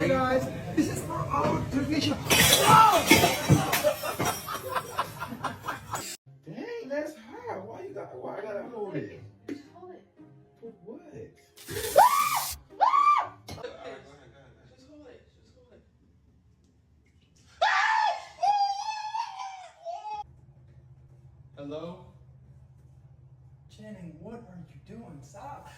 Hey guys, this is for our tradition. Whoa! Dang, that's hot. Why I gotta hold it? Just hold it. For what? Just hold it. Just hold it. Hello? Channing, what are you doing? Stop.